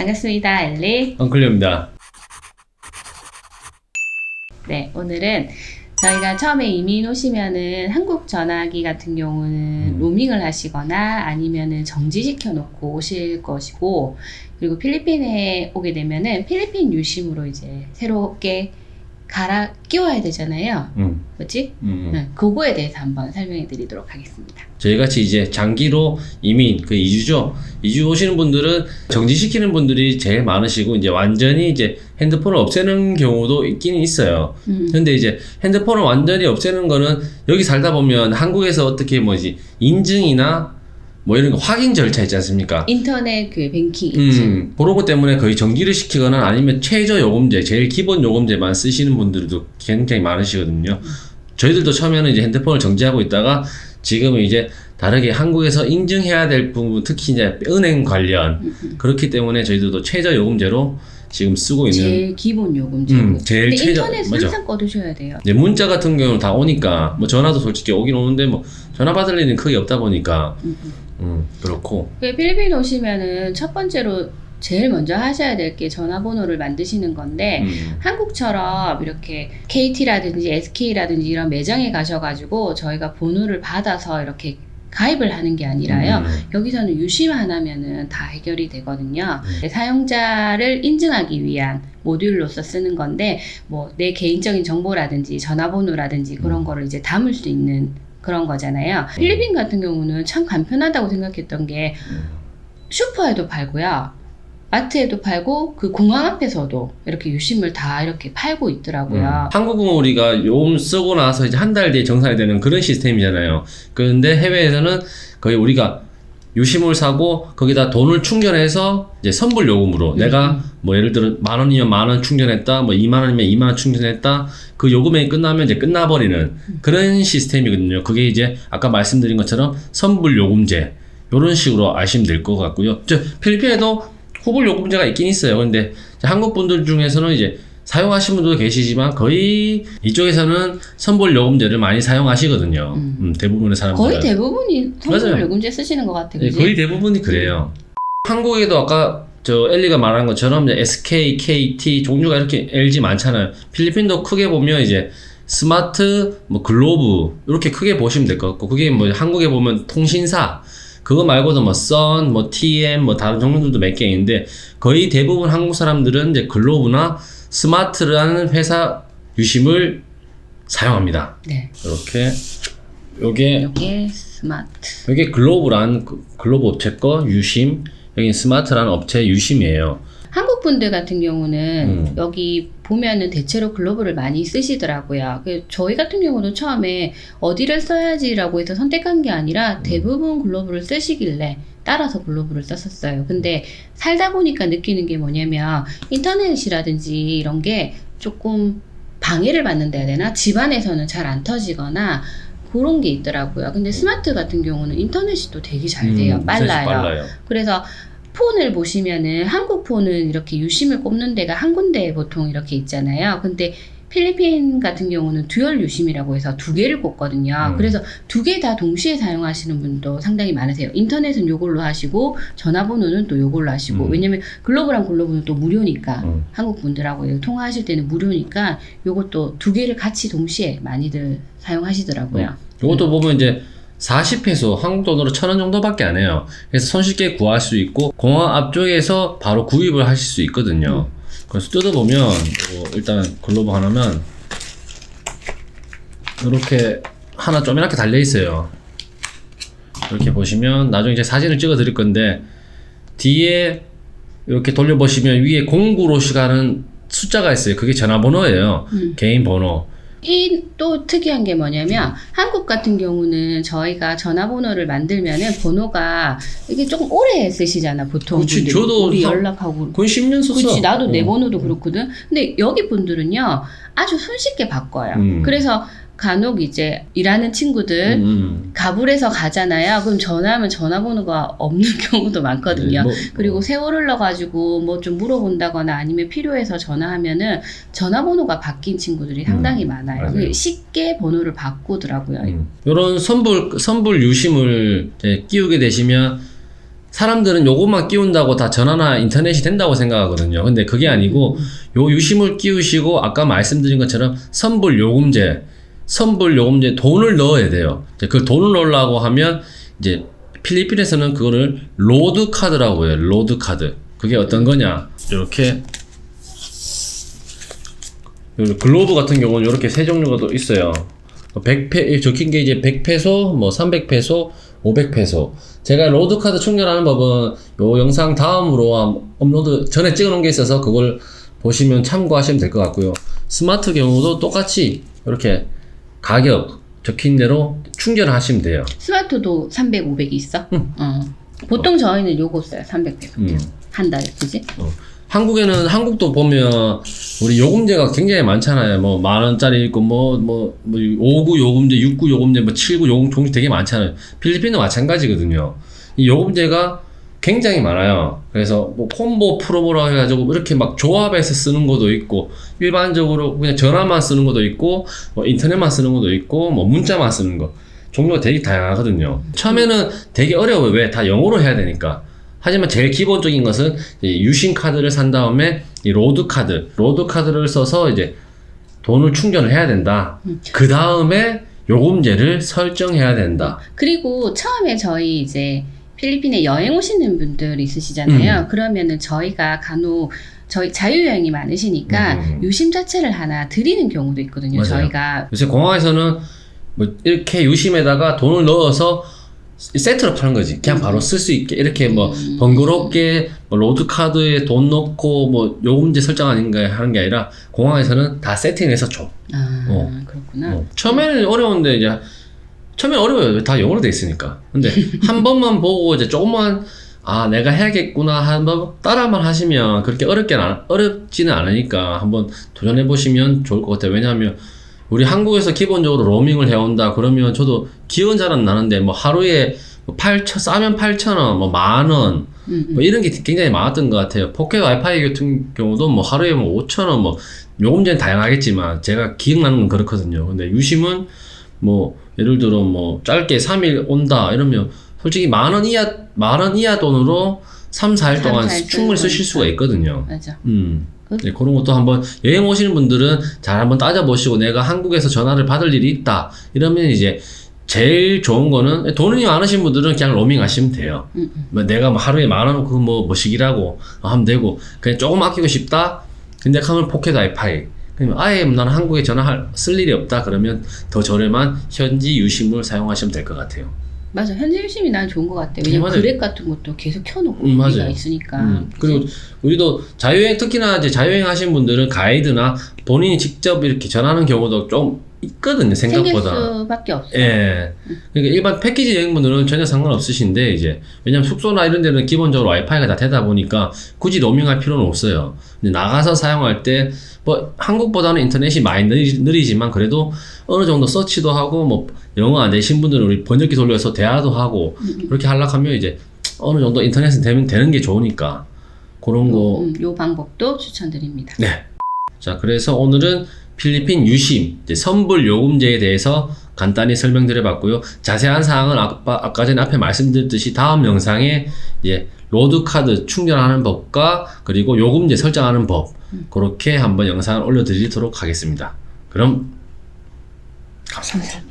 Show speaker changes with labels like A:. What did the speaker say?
A: 반갑습니다. 엘리.
B: 엉클리오입니다.
A: 네, 오늘은 저희가 처음에 이민 오시면은 한국 전화기 같은 경우는 로밍을 하시거나 아니면은 정지시켜 놓고 오실 것이고, 그리고 필리핀에 오게 되면은 필리핀 유심으로 이제 새롭게 갈아 끼워야 되잖아요. 뭐지? 그거에 대해서 한번 설명해 드리도록 하겠습니다.
B: 저희 같이 이제 장기로 이민, 그 이주죠. 이주 오시는 분들은 정지시키는 분들이 제일 많으시고, 이제 완전히 이제 핸드폰을 없애는 경우도 있긴 있어요. 근데 이제 핸드폰을 완전히 없애는 거는 여기 살다 보면 한국에서 어떻게 뭐지, 인증이나 뭐 이런 거 확인 절차 있지 않습니까?
A: 인터넷 그 뱅킹 인증.
B: 그런 것 때문에 거의 정지를 시키거나 아니면 최저 요금제, 제일 기본 요금제만 쓰시는 분들도 굉장히 많으시거든요. 저희들도 처음에는 이제 핸드폰을 정지하고 있다가 지금은 이제 다르게 한국에서 인증해야 될 부분, 특히 이제 은행 관련 그렇기 때문에 저희들도 최저 요금제로 지금 쓰고 있는
A: 제일 기본 요금제고.
B: 제일
A: 근데
B: 최저,
A: 인터넷은
B: 맞아.
A: 항상 꺼두셔야 돼요.
B: 이제 문자 같은 경우는 다 오니까 뭐 전화도 솔직히 오긴 오는데 뭐 전화 받을 일은 크게 없다 보니까 그렇고.
A: 필리핀 오시면은 첫 번째로 제일 먼저 하셔야 될 게 전화번호를 만드시는 건데, 한국처럼 이렇게 KT라든지 SK라든지 이런 매장에 가셔가지고 저희가 번호를 받아서 이렇게 가입을 하는 게 아니라요. 여기서는 유심 하나면은 다 해결이 되거든요. 사용자를 인증하기 위한 모듈로서 쓰는 건데, 뭐 내 개인적인 정보라든지 전화번호라든지 그런 거를 이제 담을 수 있는 그런 거잖아요. 필리핀 같은 경우는 참 간편하다고 생각했던 게 슈퍼에도 팔고요, 마트에도 팔고, 그 공항 앞에서도 이렇게 유심을 다 이렇게 팔고 있더라고요.
B: 한국은 우리가 요금 쓰고 나서 이제 한 달 뒤에 정산이 되는 그런 시스템이잖아요. 그런데 해외에서는 거의 우리가 유심을 사고 거기다 돈을 충전해서 이제 선불 요금으로 내가 뭐 예를 들어 10,000원이면 10,000원 충전했다, 뭐 20,000원이면 20,000원 충전했다, 그 요금액이 끝나면 이제 끝나버리는 그런 시스템이거든요. 그게 이제 아까 말씀드린 것처럼 선불 요금제, 요런 식으로 아시면 될 것 같고요. 필리핀에도 후불 요금제가 있긴 있어요. 근데 한국 분들 중에서는 이제 사용하시는 분들도 계시지만 거의 이쪽에서는 선불 요금제를 많이 사용하시거든요. 대부분의 사람들.
A: 거의 대부분이 선불
B: 맞아요.
A: 요금제 쓰시는 것 같아요.
B: 네, 거의 대부분이 그래요. 한국에도 아까 저 엘리가 말한 것처럼 이제 SK, KT 종류가 이렇게 LG 많잖아요. 필리핀도 크게 보면 이제 스마트, 뭐 글로브 이렇게 크게 보시면 될 것 같고, 그게 뭐 한국에 보면 통신사, 그거 말고도 뭐 선, 뭐 TM, 뭐 다른 종류들도 몇 개 있는데 거의 대부분 한국 사람들은 이제 글로브나 스마트라는 회사 유심을 사용합니다.
A: 네.
B: 이렇게 요게
A: 스마트.
B: 여기 글로브란 글로브 업체 거 유심, 여기 스마트라는 업체 유심이에요.
A: 한국 분들 같은 경우는 여기 보면은 대체로 글로브를 많이 쓰시더라고요. 저희 같은 경우도 처음에 어디를 써야지라고 해서 선택한 게 아니라 대부분 글로브를 쓰시길래 따라서 글로브를 썼었어요. 근데 살다 보니까 느끼는 게 뭐냐면 인터넷이라든지 이런 게 조금 방해를 받는다 해야 되나? 집안에서는 잘 안 터지거나 그런 게 있더라고요. 근데 스마트 같은 경우는 인터넷이 또 되게 잘 돼요. 빨라요. 그래서 폰을 보시면은 한국 폰은 이렇게 유심을 꼽는 데가 한 군데 보통 이렇게 있잖아요. 근데 필리핀 같은 경우는 듀얼 유심이라고 해서 두 개를 꼽거든요. 그래서 두 개 다 동시에 사용하시는 분도 상당히 많으세요. 인터넷은 요걸로 하시고 전화번호는 또 요걸로 하시고, 왜냐면 글로브랑 글로브는 또 무료니까 한국 분들하고 통화하실 때는 무료니까 요것도 두 개를 같이 동시에 많이들 사용하시더라고요.
B: 요것도 보면 이제 40페소, 한국 돈으로 1,000원 정도밖에 안 해요. 그래서 손쉽게 구할 수 있고 공항 앞쪽에서 바로 구입을 하실 수 있거든요. 그래서 뜯어보면 일단 글로브 하나면 이렇게 하나 쪼매랗게 달려 있어요. 이렇게 보시면 나중에 이제 사진을 찍어 드릴 건데, 뒤에 이렇게 돌려보시면 위에 09로 시가는 숫자가 있어요. 그게 전화번호예요. 개인 번호.
A: 이 또 특이한 게 뭐냐면 한국 같은 경우는 저희가 전화번호를 만들면은 번호가 이게 조금 오래 쓰시잖아 보통.
B: 그치,
A: 분들이.
B: 저도
A: 우리 연락하고
B: 거의 10년 썼어.
A: 그치, 나도 내 번호도 그렇거든. 근데 여기 분들은요 아주 손쉽게 바꿔요. 그래서 간혹 이제 일하는 친구들 가불에서 가잖아요. 그럼 전화하면 전화번호가 없는 경우도 많거든요. 그리고 세월 흘러가지고 뭐 좀 물어본다거나 아니면 필요해서 전화하면은 전화번호가 바뀐 친구들이 상당히 많아요. 쉽게 번호를 바꾸더라고요.
B: 이런 선불 유심을 끼우게 되시면 사람들은 요것만 끼운다고 다 전화나 인터넷이 된다고 생각하거든요. 근데 그게 아니고 요 유심을 끼우시고 아까 말씀드린 것처럼 선불 요금제 돈을 넣어야 돼요. 이제 그 돈을 넣으려고 하면 이제 필리핀에서는 그거를 로드 카드라고 해요. 로드 카드. 그게 어떤 거냐? 이렇게 글로브 같은 경우는 이렇게 세 종류가 또 있어요. 100페 적힌 게 이제 100페소, 뭐 300페소, 500페소. 제가 로드 카드 충전하는 법은 요 영상 다음으로 업로드 전에 찍어 놓은 게 있어서 그걸 보시면 참고하시면 될 것 같고요. 스마트 경우도 똑같이 이렇게 가격 적힌 대로 충전을 하시면 돼요.
A: 스마트도 300, 500이 있어? 보통 저희는 요거 써요. 300페소. 한 달에, 그지?
B: 한국도 보면 우리 요금제가 굉장히 많잖아요. 뭐 10,000원짜리 있고 뭐 5구 요금제, 6구 요금제, 뭐 7구 요금 종류 되게 많잖아요. 필리핀도 마찬가지거든요. 이 요금제가 굉장히 많아요. 그래서 뭐 콤보 프로모라 해가지고 이렇게 막 조합해서 쓰는 것도 있고, 일반적으로 그냥 전화만 쓰는 것도 있고, 뭐 인터넷만 쓰는 것도 있고, 뭐 문자만 쓰는 거 종류가 되게 다양하거든요. 처음에는 되게 어려워요. 왜? 다 영어로 해야 되니까. 하지만 제일 기본적인 것은 유심 카드를 산 다음에 이 로드 카드를 써서 이제 돈을 충전을 해야 된다. 그 다음에 요금제를 설정해야 된다.
A: 그리고 처음에 저희 이제 필리핀에 여행 오시는 분들 있으시잖아요. 그러면은 저희가 간혹 저희 자유여행이 많으시니까 유심 자체를 하나 드리는 경우도 있거든요.
B: 맞아요.
A: 저희가
B: 요새 공항에서는 뭐 이렇게 유심에다가 돈을 넣어서 세트로 파는 거지. 그냥 바로 쓸 수 있게 이렇게 뭐 번거롭게 뭐 로드 카드에 돈 넣고 뭐 요금제 설정 아닌가 하는 게 아니라 공항에서는 다 세팅해서 줘.
A: 그렇구나.
B: 처음에는 어려운데 이제 처음에는 어려워요. 다 영어로 돼 있으니까. 근데 한 번만 보고 이제 조금만 내가 해야겠구나 한번 따라만 하시면 그렇게 어렵지는 않으니까 한번 도전해 보시면 좋을 것 같아요. 왜냐하면 우리 한국에서 기본적으로 로밍을 해온다 그러면 저도 기억은 잘 안 나는데 뭐 하루에 싸면 8,000원, 뭐 10,000원 뭐 이런 게 굉장히 많았던 것 같아요. 포켓 와이파이 같은 경우도 뭐 하루에 뭐 5,000원 뭐 요금제는 다양하겠지만 제가 기억나는 건 그렇거든요. 근데 유심은 뭐 예를 들어 뭐 짧게 3일 온다 이러면 솔직히 10,000원 이하 돈으로 3, 4일 동안 충분히 쓰실 수가 있거든요.
A: 맞아.
B: 네, 그런 것도 한번 여행 오시는 분들은 잘 한번 따져보시고 내가 한국에서 전화를 받을 일이 있다 이러면 이제 제일 좋은 거는 돈이 많으신 분들은 그냥 로밍 하시면 돼요. 뭐 내가 뭐 하루에 10,000원 그거 뭐 뭐식이라고 하면 되고 그냥 조금 아끼고 싶다 근데 하면 포켓 와이파이 그러면 아예 나는 한국에 쓸 일이 없다 그러면 더 저렴한 현지 유심을 사용하시면 될 것 같아요.
A: 맞아. 현지 유심이 난 좋은 것 같아. 왜냐면
B: 맞아요.
A: 그랩 같은 것도 계속 켜놓고 우리가
B: 맞아요.
A: 있으니까.
B: 그리고 우리도 자유여행 특히나 이제 자유여행 하신 분들은 가이드나 본인이 직접 이렇게 전하는 경우도 좀 있거든요. 생각보다.
A: 생길 수밖에 없어.
B: 예. 그러니까 일반 패키지 여행분들은 전혀 상관없으신데 이제 왜냐면 숙소나 이런 데는 기본적으로 와이파이가 다 되다 보니까 굳이 로밍할 필요는 없어요. 근데 나가서 사용할 때 뭐 한국보다는 인터넷이 많이 느리지만 그래도 어느 정도 서치도 하고 뭐 영어 안 되신 분들은 우리 번역기 돌려서 대화도 하고 그렇게 하려고 하면 이제 어느 정도 인터넷은 되는 게 좋으니까 그런 거.
A: 요 방법도 추천드립니다.
B: 네. 자, 그래서 오늘은 필리핀 유심, 이제 선불 요금제에 대해서 간단히 설명드려 봤고요. 자세한 사항은 아까 전에 앞에 말씀드렸듯이 다음 영상에 이제 로드 카드 충전하는 법과 그리고 요금제 설정하는 법 그렇게 한번 영상을 올려드리도록 하겠습니다. 그럼 감사합니다.